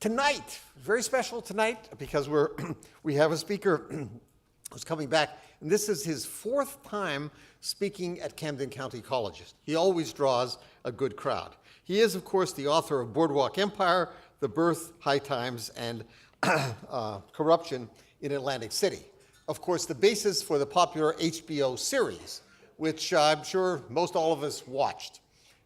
Tonight, very special tonight, because we have a speaker who's coming back, and this is his fourth time speaking at Camden County Colleges. He always draws a good crowd. He is, of course, the author of Boardwalk Empire, The Birth, High Times, and Corruption in Atlantic City. Of course, the basis for the popular HBO series, which I'm sure most all of us watched.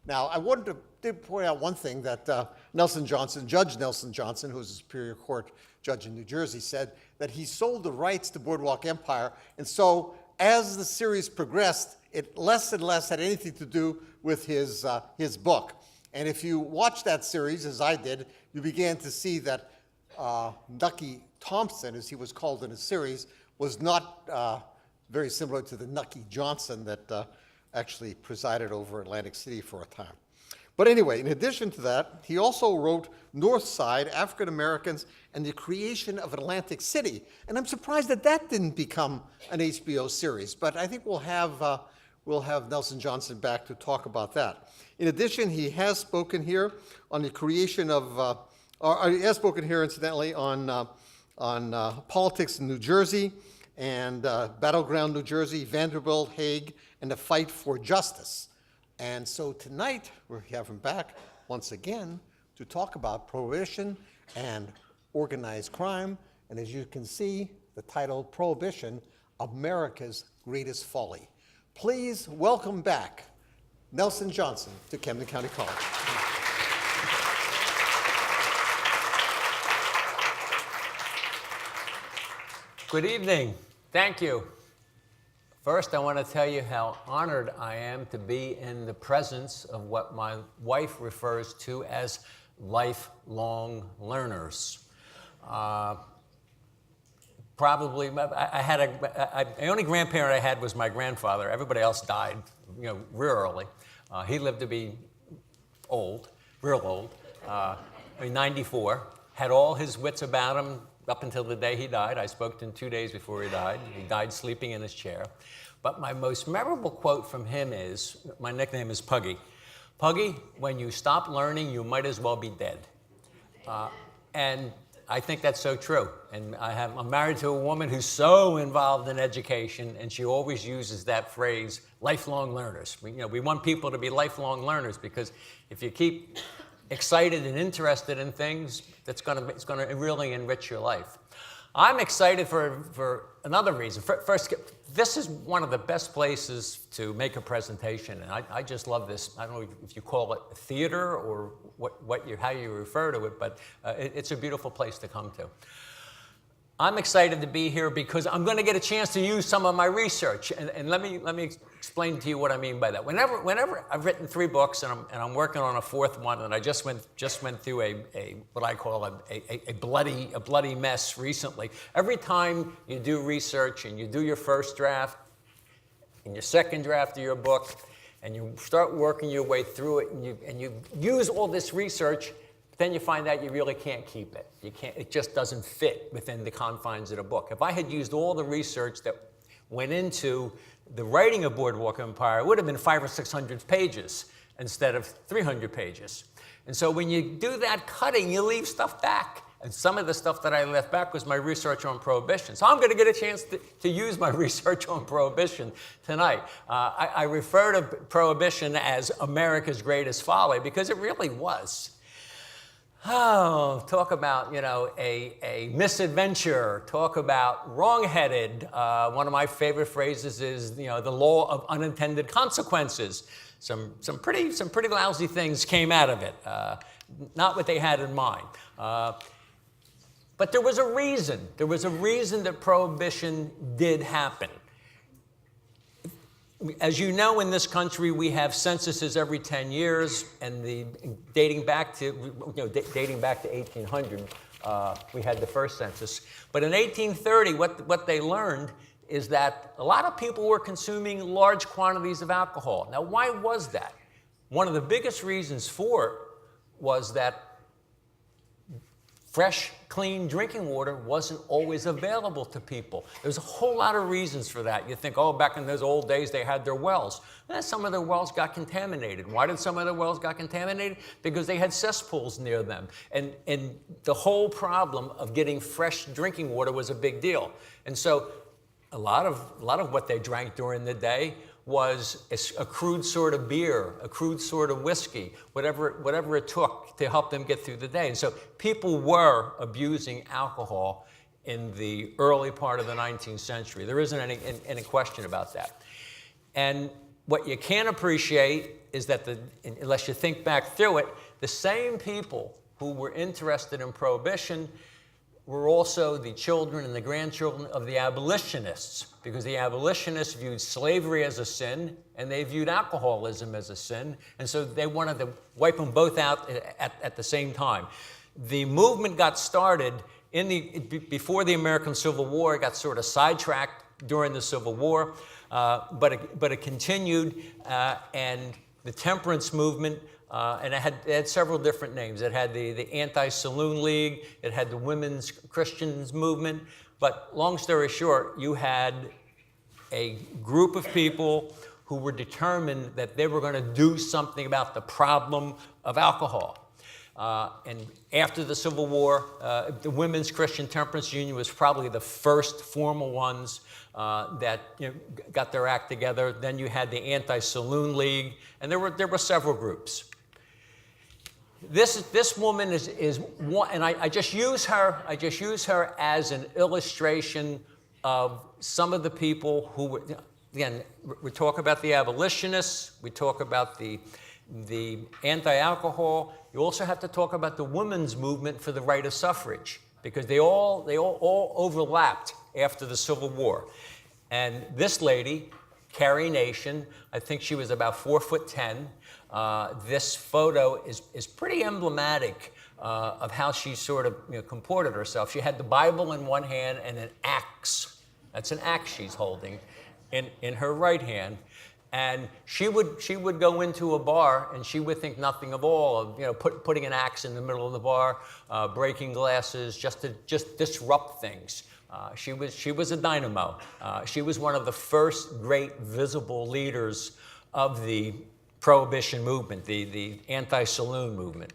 Now, I wanted to point out one thing that Judge Nelson Johnson, who's a Superior Court judge in New Jersey, said that he sold the rights to Boardwalk Empire, and so as the series progressed, it less and less had anything to do with his book. And if you watch that series, as I did, you began to see that Nucky Thompson, as he was called in the series, was not very similar to the Nucky Johnson that actually presided over Atlantic City for a time. But anyway, in addition to that, he also wrote North Side, African Americans, and the Creation of Atlantic City. And I'm surprised that that didn't become an HBO series, but I think we'll have Nelson Johnson back to talk about that. In addition, he has spoken here on the creation of, he has spoken here incidentally on politics in New Jersey and Battleground New Jersey, Vanderbilt, Hague, and the fight for justice. And so tonight, we have him back once again to talk about prohibition and organized crime. And as you can see, the title, Prohibition, America's Greatest Folly. Please welcome back Nelson Johnson to Camden County College. Good evening. Thank you. First, I want to tell you how honored I am to be in the presence of what my wife refers to as lifelong learners. Probably, the only grandparent I had was my grandfather. Everybody else died, real early. He lived to be old, real old, 94, had all his wits about him up until the day he died. I spoke to him 2 days before he died. He died sleeping in his chair. But my most memorable quote from him is, my nickname is Puggy. Puggy, when you stop learning, you might as well be dead. And I think that's so true. And I'm married to a woman who's so involved in education, and she always uses that phrase, lifelong learners. We want people to be lifelong learners, because if you keep excited and interested in things, it's going to really enrich your life. I'm excited for another reason. First, this is one of the best places to make a presentation, and I just love this. I don't know if you call it theater or how you refer to it, but it's a beautiful place to come to. I'm excited to be here because I'm going to get a chance to use some of my research, and let me explain to you what I mean by that. Whenever I've written 3 books and I'm working on a 4th one, and I just went through a what I call a bloody mess recently. Every time you do research and you do your first draft and your second draft of your book, and you start working your way through it, and you use all this research, then you find out you really can't keep it. It just doesn't fit within the confines of the book. If I had used all the research that went into the writing of Boardwalk Empire, it would have been 500 or 600 pages instead of 300 pages. And so when you do that cutting, you leave stuff back. And some of the stuff that I left back was my research on prohibition. So I'm going to get a chance to use my research on prohibition tonight. I refer to prohibition as America's greatest folly because it really was. Oh, talk about, a misadventure. Talk about wrong-headed. One of my favorite phrases is, the law of unintended consequences. Some pretty lousy things came out of it. Not what they had in mind. But there was a reason. There was a reason that prohibition did happen. As you know, in this country, we have censuses every 10 years, and dating back to 1800, we had the first census. But in 1830, what they learned is that a lot of people were consuming large quantities of alcohol. Now, why was that? One of the biggest reasons for it was that fresh, clean drinking water wasn't always available to people. There's a whole lot of reasons for that. You think, oh, back in those old days, they had their wells. Some of their wells got contaminated. Why did some of their wells got contaminated? Because they had cesspools near them. And the whole problem of getting fresh drinking water was a big deal. And so a lot of what they drank during the day was a crude sort of beer, a crude sort of whiskey, whatever it took to help them get through the day. And so people were abusing alcohol in the early part of the 19th century. There isn't any question about that. And what you can't appreciate is that, unless you think back through it, the same people who were interested in prohibition were also the children and the grandchildren of the abolitionists, because the abolitionists viewed slavery as a sin and they viewed alcoholism as a sin, and so they wanted to wipe them both out at the same time. The movement got started before the American Civil War. It got sort of sidetracked during the Civil War, but it continued, and the temperance movement, and it had several different names. It had the Anti-Saloon League, it had the Women's Christians Movement, but long story short, you had a group of people who were determined that they were going to do something about the problem of alcohol. And after the Civil War, the Women's Christian Temperance Union was probably the first formal ones that got their act together. Then you had the Anti-Saloon League, and there were several groups. This woman is one, and I just use her as an illustration of some of the people who were, again, we talk about the abolitionists, we talk about the anti-alcohol. You also have to talk about the women's movement for the right of suffrage, because they all overlapped after the Civil War. And this lady, Carrie Nation, I think she was about 4'10". This photo is pretty emblematic of how she sort of comported herself. She had the Bible in one hand and an axe. That's an axe she's holding in her right hand. And she would go into a bar and she would think nothing of all of putting an axe in the middle of the bar, breaking glasses, just to disrupt things. She was a dynamo. She was one of the first great visible leaders of the Prohibition movement, the anti-saloon movement.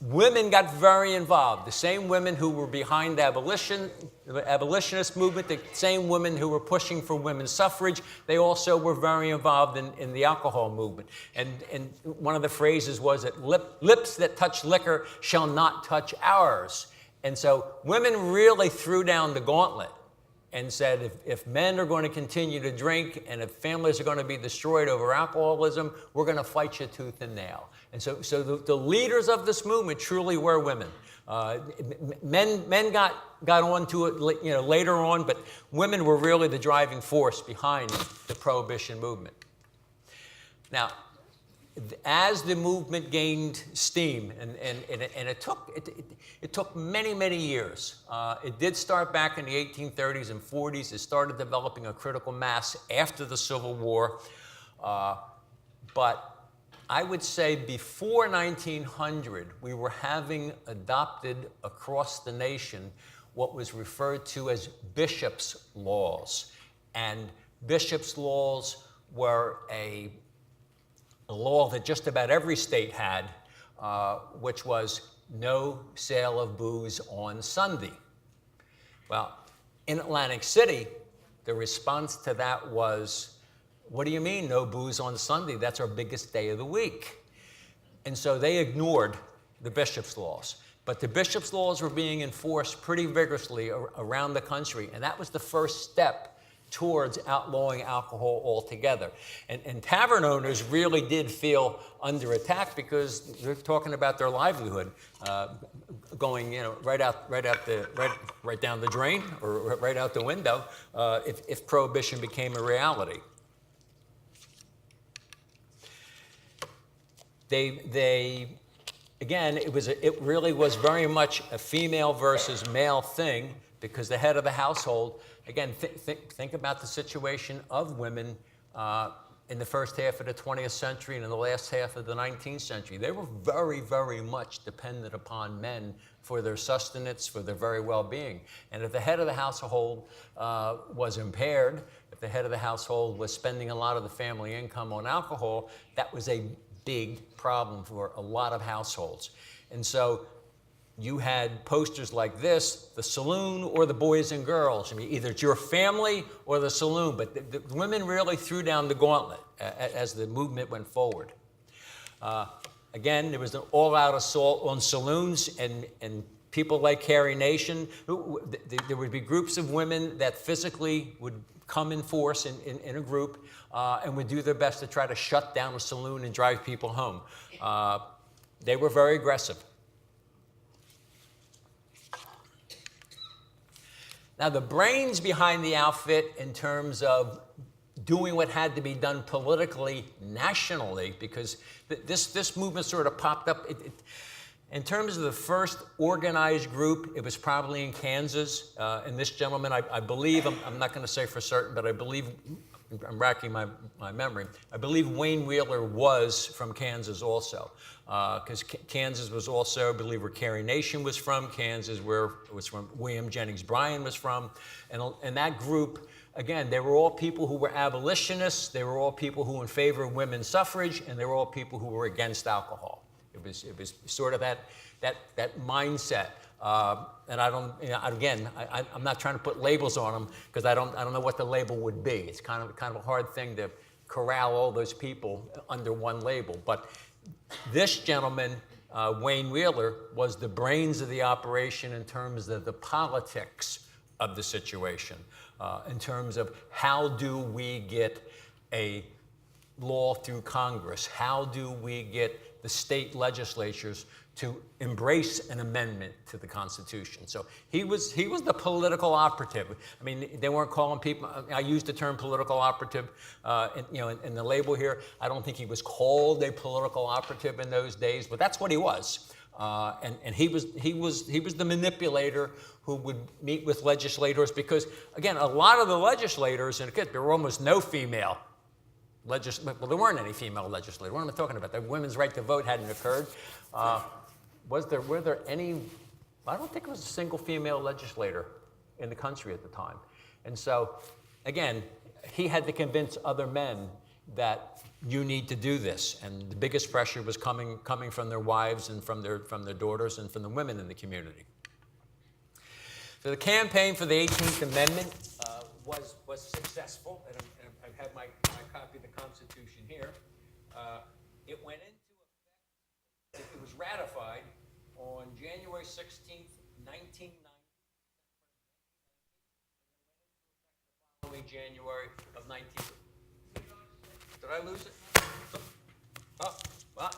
Women got very involved. The same women who were behind the abolitionist movement, the same women who were pushing for women's suffrage, they also were very involved in the alcohol movement. And one of the phrases was that lips that touch liquor shall not touch ours. And so women really threw down the gauntlet and said, if men are going to continue to drink and if families are going to be destroyed over alcoholism, we're going to fight you tooth and nail. And so the leaders of this movement truly were women. Men got onto it later on, but women were really the driving force behind the Prohibition movement. Now, as the movement gained steam, and it took many years. It did start back in the 1830s and 40s. It started developing a critical mass after the Civil War. But I would say before 1900, we were having adopted across the nation what was referred to as bishops' laws. And bishops' laws were a law that just about every state had, which was no sale of booze on Sunday. Well, in Atlantic City, the response to that was, what do you mean, no booze on Sunday? That's our biggest day of the week. And so they ignored the bishops' laws. But the bishops' laws were being enforced pretty vigorously around the country, and that was the first step towards outlawing alcohol altogether. And tavern owners really did feel under attack because they're talking about their livelihood going right down the drain or right out the window if prohibition became a reality. Again, it really was very much a female versus male thing, because the head of the household, again, think about the situation of women in the first half of the 20th century and in the last half of the 19th century. They were very, very much dependent upon men for their sustenance, for their very well-being. And if the head of the household was impaired, if the head of the household was spending a lot of the family income on alcohol, that was a big problem for a lot of households. And so you had posters like this, the saloon or the boys and girls. I mean, either it's your family or the saloon, but the women really threw down the gauntlet as the movement went forward. Again, there was an all-out assault on saloons and people like Carrie Nation. There would be groups of women that physically would come in force in a group and would do their best to try to shut down a saloon and drive people home. They were very aggressive. Now, the brains behind the outfit in terms of doing what had to be done politically, nationally, because this movement sort of popped up. In terms of the first organized group, it was probably in Kansas. And this gentleman, I believe, I'm not going to say for certain, but I believe, I'm racking my memory, I believe Wayne Wheeler was from Kansas also. Because Kansas was also, I believe, where Carrie Nation was from, Kansas where it was from William Jennings Bryan was from. And that group, again, they were all people who were abolitionists, they were all people who were in favor of women's suffrage, and they were all people who were against alcohol. It was sort of that mindset. And I don't, again, I'm not trying to put labels on them because I don't know what the label would be. It's kind of a hard thing to corral all those people under one label. But this gentleman, Wayne Wheeler, was the brains of the operation in terms of the politics of the situation, in terms of how do we get a law through Congress? How do we get the state legislatures to embrace an amendment to the Constitution? So he was the political operative. I mean, they weren't calling people, I used the term political operative in the label here. I don't think he was called a political operative in those days, but that's what he was. And he was the manipulator who would meet with legislators because, again, a lot of the legislators, and again, there were almost no female well, there weren't any female legislators. What am I talking about? The women's right to vote hadn't occurred. Were there any? I don't think it was a single female legislator in the country at the time. And so, again, he had to convince other men that you need to do this. And the biggest pressure was coming from their wives and from their daughters and from the women in the community. So the campaign for the 18th Amendment was successful. And I have my copy of the Constitution here. It went into effect, it was ratified on January 16th, 1990. Following January of 19. Did I lose it? Oh, well,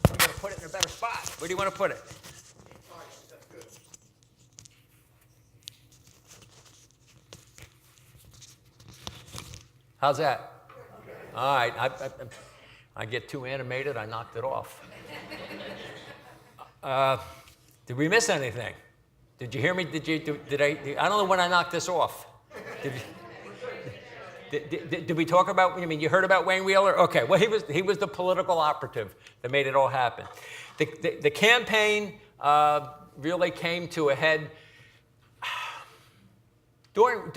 I'm going to put it in a better spot. Where do you want to put it? How's that? All right. I get too animated. I knocked it off. Did we miss anything? Did you hear me? Did I don't know when I knocked this off. Did we talk about? I mean, you heard about Wayne Wheeler? Okay. Well, he was the political operative that made it all happen. The campaign really came to a head. During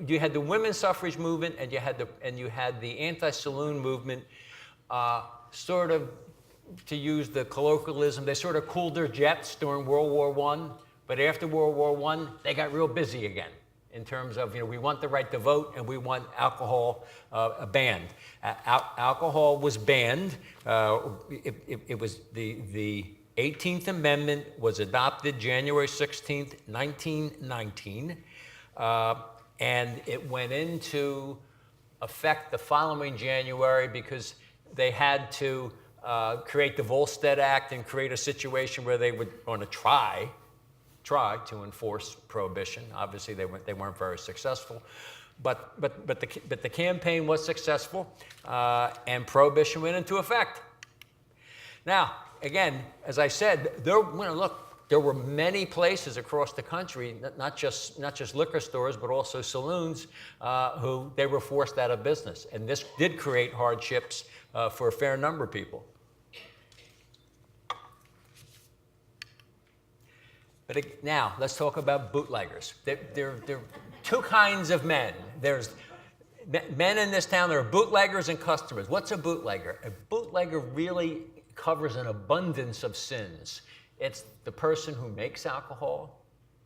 you had the women's suffrage movement and you had the anti-saloon movement, sort of, to use the colloquialism, they sort of cooled their jets during World War I, but after World War I, they got real busy again in terms of, we want the right to vote and we want alcohol banned. Alcohol was banned. It was the 18th Amendment was adopted January 16th, 1919, and it went into effect the following January because they had to create the Volstead Act and create a situation where they would want to try to enforce prohibition. Obviously, they weren't very successful, but the campaign was successful, and prohibition went into effect. Now, again, as I said, look, there were many places across the country, not just liquor stores, but also saloons, who they were forced out of business. And this did create hardships for a fair number of people. But now, let's talk about bootleggers. There are two kinds of men. There's men in this town, there are bootleggers and customers. What's a bootlegger? A bootlegger really covers an abundance of sins. It's the person who makes alcohol.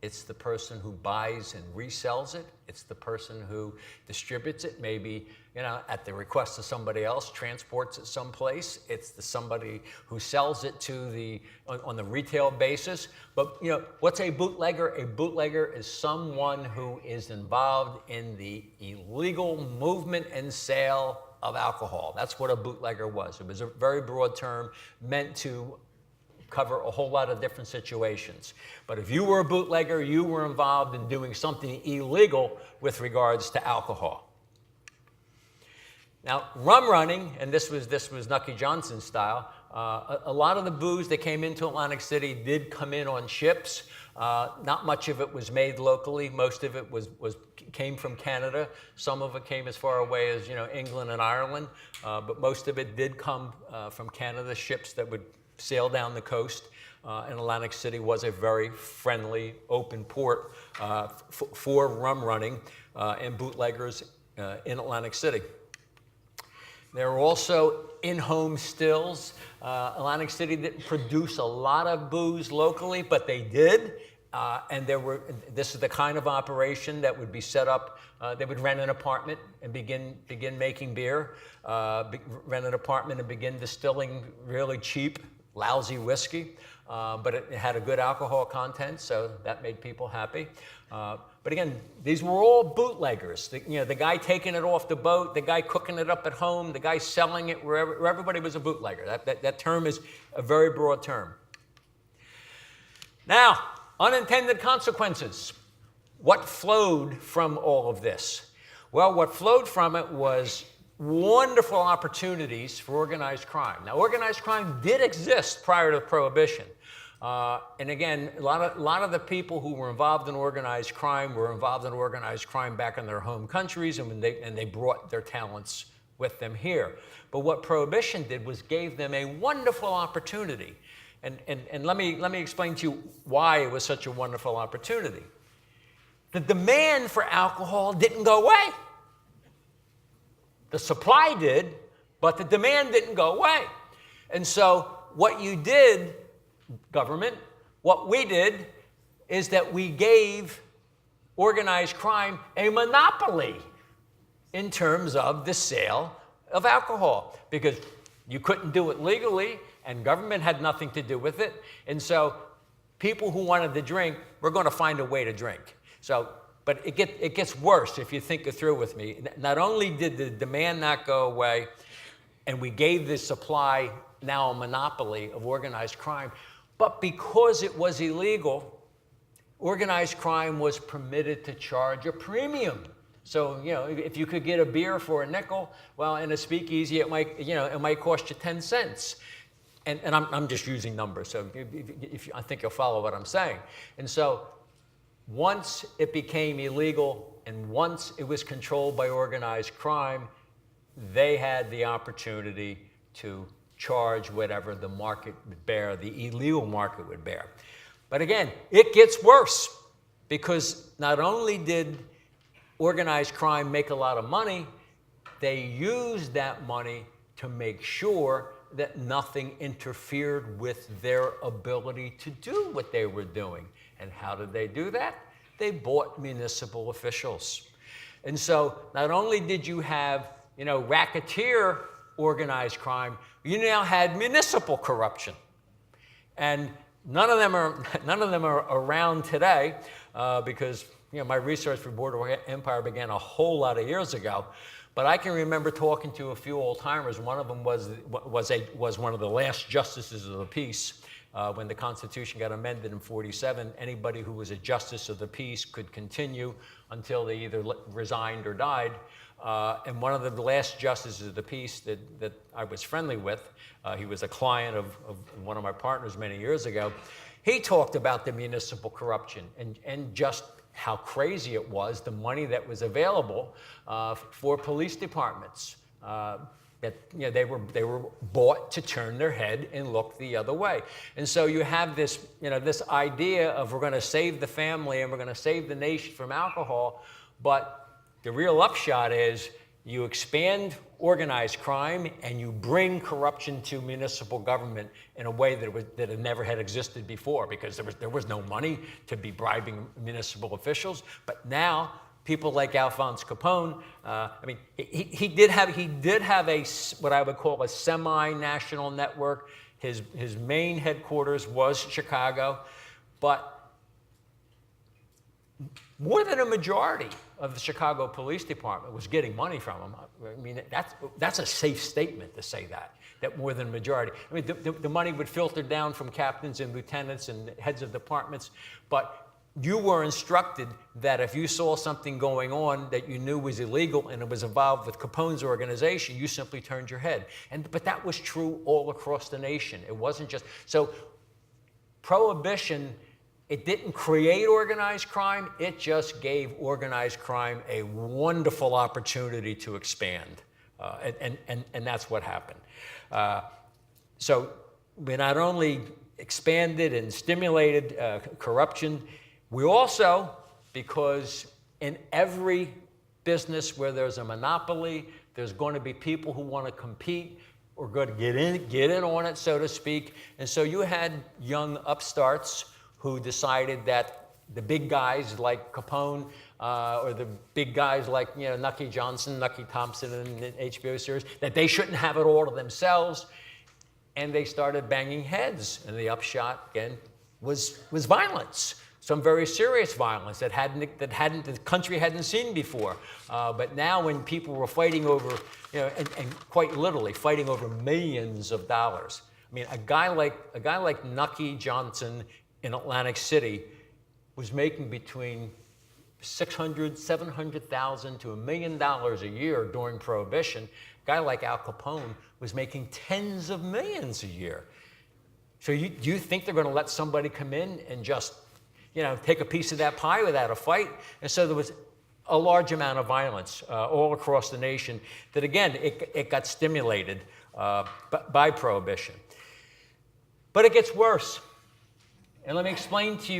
It's the person who buys and resells it. It's the person who distributes it, maybe, at the request of somebody else, transports it someplace. It's somebody who sells it on the retail basis. But, what's a bootlegger? A bootlegger is someone who is involved in the illegal movement and sale of alcohol. That's what a bootlegger was. It was a very broad term meant to cover a whole lot of different situations. But if you were a bootlegger, you were involved in doing something illegal with regards to alcohol. Now, rum running, and this was Nucky Johnson's style, a lot of the booze that came into Atlantic City did come in on ships. Not much of it was made locally. Most of it came from Canada. Some of it came as far away as England and Ireland, but most of it did come from Canada, ships that would sail down the coast, and Atlantic City was a very friendly, open port for rum running and bootleggers in Atlantic City. There were also in-home stills. Atlantic City didn't produce a lot of booze locally, but they did. And this is the kind of operation that would be set up. They would rent an apartment and begin making beer, rent an apartment and begin distilling really cheap, lousy whiskey, but it had a good alcohol content, so that made people happy. But again, these were all bootleggers. The guy taking it off the boat, the guy cooking it up at home, the guy selling it wherever. Everybody was a bootlegger. That term is a very broad term. Now, unintended consequences. What flowed from all of this? Well, what flowed from it was wonderful opportunities for organized crime. Now, organized crime did exist prior to Prohibition. And again, a lot of the people who were involved in organized crime were involved in organized crime back in their home countries, and they brought their talents with them here. But what Prohibition did was gave them a wonderful opportunity. And let me explain to you why it was such a wonderful opportunity. The demand for alcohol didn't go away. The supply did, but the demand didn't go away. And so what you did, government, what we did is that we gave organized crime a monopoly in terms of the sale of alcohol, because you couldn't do it legally and government had nothing to do with it. And so people who wanted to drink were going to find a way to drink. But it gets worse if you think it through with me. Not only did the demand not go away, and we gave the supply now a monopoly of organized crime, but because it was illegal, organized crime was permitted to charge a premium. So, if you could get a beer for a nickel, well, in a speakeasy, it might cost you 10 cents. And I'm just using numbers, so I think you'll follow what I'm saying. And so, once it became illegal and once it was controlled by organized crime, they had the opportunity to charge whatever the market would bear, the illegal market would bear. But again, it gets worse, because not only did organized crime make a lot of money, they used that money to make sure that nothing interfered with their ability to do what they were doing. And how did they do that? They bought municipal officials. And so not only did you have, racketeer organized crime, you now had municipal corruption. And none of them are around today, because my research for Boardwalk Empire began a whole lot of years ago. But I can remember talking to a few old timers. One of them was one of the last justices of the peace when the Constitution got amended in 47, anybody who was a justice of the peace could continue until they either resigned or died. And one of the last justices of the peace that I was friendly with, he was a client of one of my partners many years ago, he talked about the municipal corruption and just how crazy it was, the money that was available for police departments. That they were bought to turn their head and look the other way. And so you have this, this idea of we're going to save the family and we're going to save the nation from alcohol, but the real upshot is you expand organized crime and you bring corruption to municipal government in a way that it never had existed before, because there was no money to be bribing municipal officials. But now people like Alphonse Capone, he did have a what I would call a semi-national network. His main headquarters was Chicago, but more than a majority of the Chicago Police Department was getting money from him. I mean, that's a safe statement to say that more than a majority. I mean, the money would filter down from captains and lieutenants and heads of departments, but you were instructed that if you saw something going on that you knew was illegal and it was involved with Capone's organization, you simply turned your head. But that was true all across the nation. It wasn't just... So Prohibition, it didn't create organized crime, it just gave organized crime a wonderful opportunity to expand. And that's what happened. So we not only expanded and stimulated corruption, we also, because in every business where there's a monopoly, there's going to be people who want to compete or going to get in on it, so to speak. And so you had young upstarts who decided that the big guys like Capone or the big guys like Nucky Johnson, Nucky Thompson in the HBO series, that they shouldn't have it all to themselves. And they started banging heads. And the upshot, again, was violence. Some very serious violence that the country hadn't seen before. But now when people were fighting over, and quite literally fighting over millions of dollars. I mean, a guy like Nucky Johnson in Atlantic City was making between $600,000, $700,000 to $1 million a year during Prohibition. A guy like Al Capone was making tens of millions a year. So you think they're going to let somebody come in and just take a piece of that pie without a fight? And so there was a large amount of violence all across the nation that, again, it got stimulated by Prohibition. But it gets worse. And let me explain to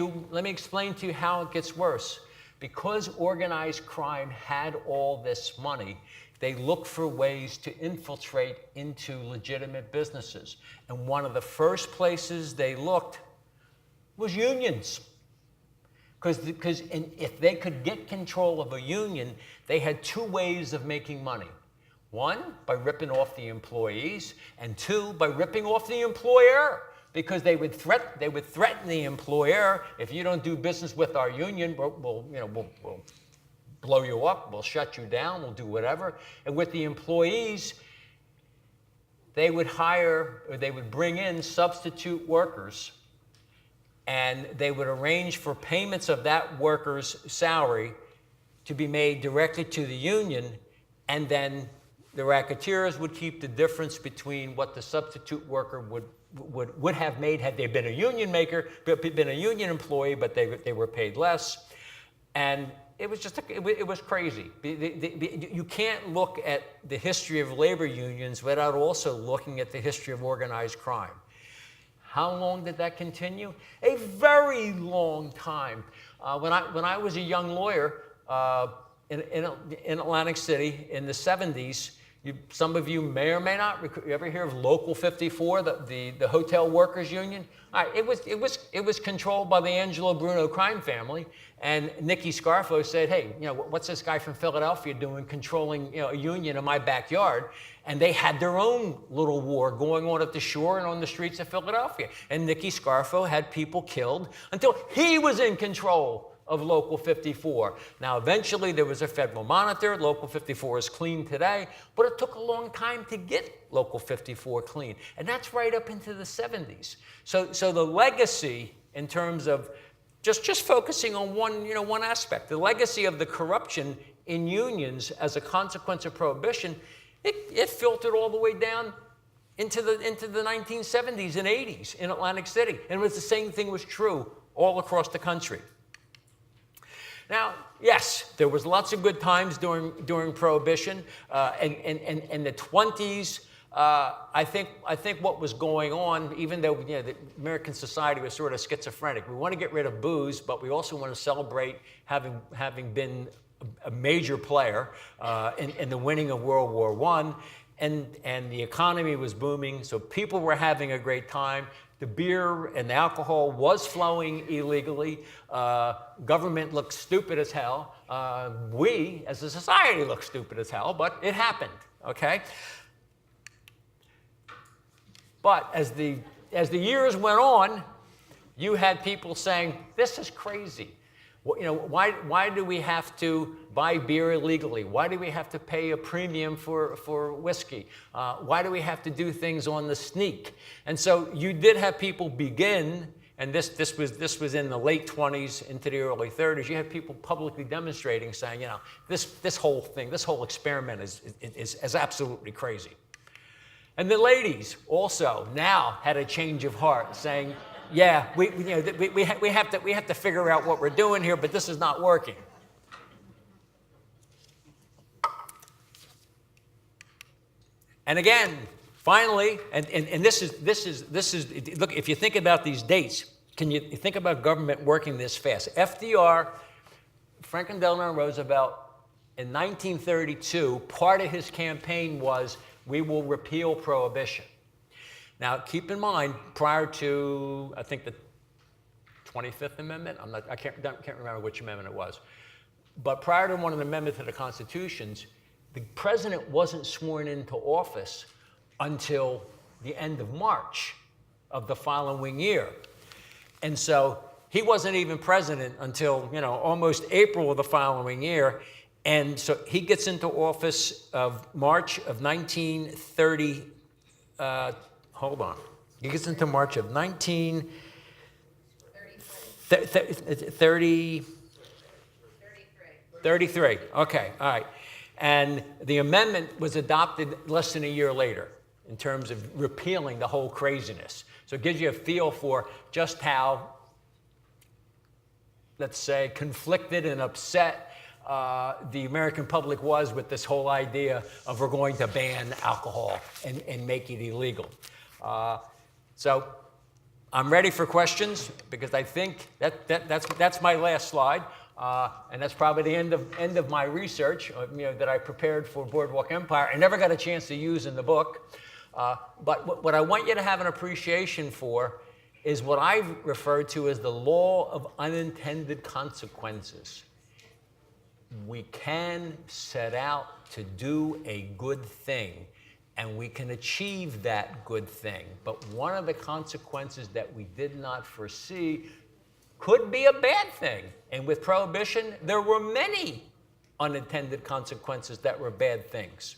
you how it gets worse. Because organized crime had all this money, they looked for ways to infiltrate into legitimate businesses. And one of the first places they looked was unions. Because if they could get control of a union, they had two ways of making money. One, by ripping off the employees, and two, by ripping off the employer. Because they would threaten the employer, if you don't do business with our union, we'll blow you up, we'll shut you down, we'll do whatever. And with the employees, they would bring in substitute workers, and they would arrange for payments of that worker's salary to be made directly to the union, and then the racketeers would keep the difference between what the substitute worker would have made had they been a union employee, but they were paid less. And it was just it was crazy. You can't look at the history of labor unions without also looking at the history of organized crime. How long did that continue? A very long time. When I was a young lawyer in Atlantic City in the 70s, some of you may or may not. You ever hear of Local 54, the hotel workers union? It was controlled by the Angelo Bruno crime family, and Nicky Scarfo said, "Hey, what's this guy from Philadelphia doing, controlling a union in my backyard?" And they had their own little war going on at the shore and on the streets of Philadelphia. And Nicky Scarfo had people killed until he was in control of Local 54. Now, eventually there was a federal monitor. Local 54 is clean today, but it took a long time to get Local 54 clean. And that's right up into the 70s. So the legacy in terms of just focusing on one aspect, the legacy of the corruption in unions as a consequence of prohibition, it filtered all the way down into the 1970s and 80s in Atlantic City. And it was the same thing was true all across the country. Now, yes, there was lots of good times during Prohibition. In the 20s, I think what was going on, even though the American society was sort of schizophrenic, we want to get rid of booze, but we also want to celebrate having been a major player in the winning of World War I. And the economy was booming, so people were having a great time. The beer and the alcohol was flowing illegally. Government looked stupid as hell. We, as a society, looked stupid as hell, but it happened, okay? But as the years went on, you had people saying, this is crazy. Why do we have to buy beer illegally? Why do we have to pay a premium for whiskey? Why do we have to do things on the sneak? And so you did have people begin, and this was in the late 20s into the early 30s. You had people publicly demonstrating, saying, this whole thing, this whole experiment is absolutely crazy. And the ladies also now had a change of heart, saying, yeah, we have to figure out what we're doing here, but this is not working. And again, finally, and this is look, if you think about these dates, can you think about government working this fast? FDR, Franklin Delano Roosevelt, in 1932, part of his campaign was, we will repeal prohibition. Now, keep in mind, prior to, I think, the 25th Amendment, I can't remember which amendment it was, but prior to one of the amendments to the Constitutions, the president wasn't sworn into office until the end of March of the following year. And so he wasn't even president until, almost April of the following year. And so he gets into office of March of 1930, he gets into March of 1933. Okay, all right. And the amendment was adopted less than a year later in terms of repealing the whole craziness. So it gives you a feel for just how, let's say, conflicted and upset the American public was with this whole idea of we're going to ban alcohol and make it illegal. So I'm ready for questions because I think that's my last slide. And that's probably the end of my research that I prepared for Boardwalk Empire. I never got a chance to use in the book. But what I want you to have an appreciation for is what I've referred to as the law of unintended consequences. We can set out to do a good thing, and we can achieve that good thing. But one of the consequences that we did not foresee could be a bad thing. And with prohibition, there were many unintended consequences that were bad things.